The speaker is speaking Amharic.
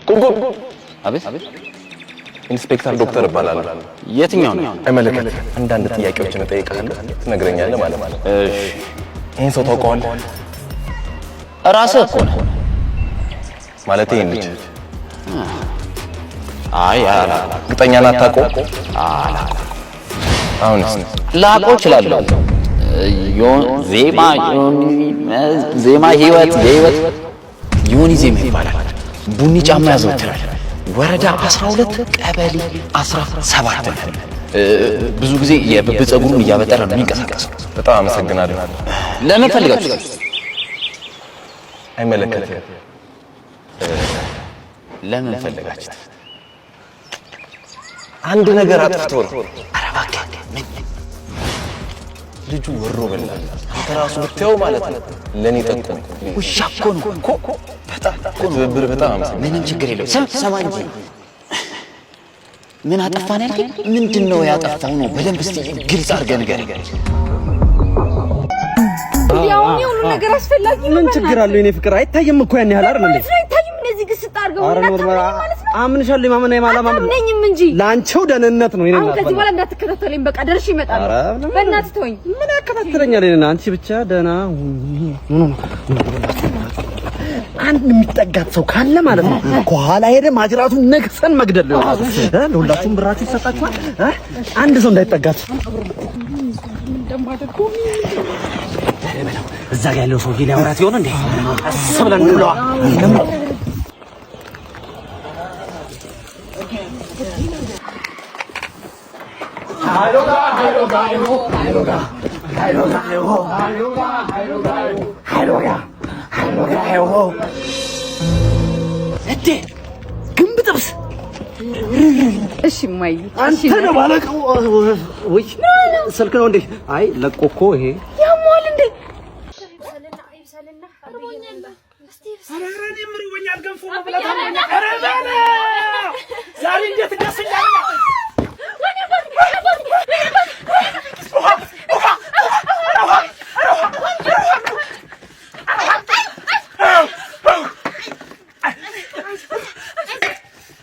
ቁም አቤት ኢንስፔክተር ዶክተር እባላለሁ የትኛው ነው አይመለከት አንዳንድ ጥያቄዎችን እጠይቅሃለሁ ትነግረኛለህ ማለት ነው እሺ ይሄን ሰው ታውቀዋለህ ራስህ እኮ ነህ ማለት ይሄን ልጅ አይ እርግጠኛ ነህ አታውቀውም አሁንስ ላውቀው እችላለሁ ዜማ ህይወት ዮኒ ዜማ ይባላል ቡኒ ጫማ ያዘወትራል ወረዳ 12 ቀበሌ 17 ብዙ ጊዜ የብብ ጸጉሩን እያበጠረ ነው የሚንቀሳቀሰው በጣም አመሰግናለሁ ለምን ፈልጋችሁ አይመለከትም ለምን ፈልጋችሁ አንድ ነገር አጥፍቶ ነው አረባካ ምን ልጁ ወሮ በላ አንተ ራሱ ብታየው ማለት ነው ለኔ ጠቆም ውሻ እኮ ነው እኮ በጣም ትብብር በጣም አመሰግናለሁ ምንም ችግር የለውም ሰማ እንጂ ምን አጠፋን ያልከኝ ምንድነው ያጠፋው ነው በደንብ እስቲ ግልጽ አድርገህ ንገረኝ ያው ሁሉ ነገር አስፈላጊ ነው ምን ችግር አለው የኔ ፍቅር አይታየም እኮ ያን ያህል አይደል እንዴ አይታየም እንደዚህ ግስጥ አድርገው ማለት ነው አምንሻለሁ ማመን አይማላማ ነኝም እንጂ ላንቺው ደህንነት ነው የኔ ከዚህ በኋላ እንዳትከታተለኝ በቃ ደርሽ ይመጣል በእናትህ ተወኝ ምን ያከታተለኛል የኔ አንቺ ብቻ ደህና አንድ የሚጠጋት ሰው ካለ ማለት ነው ከኋላ ሄደ ማጅራቱን ነክሰን መግደል ነው ለሁላችሁም ብራችሁ ይሰጣችኋል አንድ ሰው እንዳይጠጋት እዛ ጋር ያለው ሰው ሊያወራት ይሆን እንዴ አስብለን ነው እቴ ግንብ ጥብስ እሺ ማይ አንተ ነው ባለቀው ወይ ስልክ ነው እንዴ አይ ለቆኮ ይሄ ያሟል እንዴ አረረኔ ምሩኛል ገንፎ መብላት አለ አረ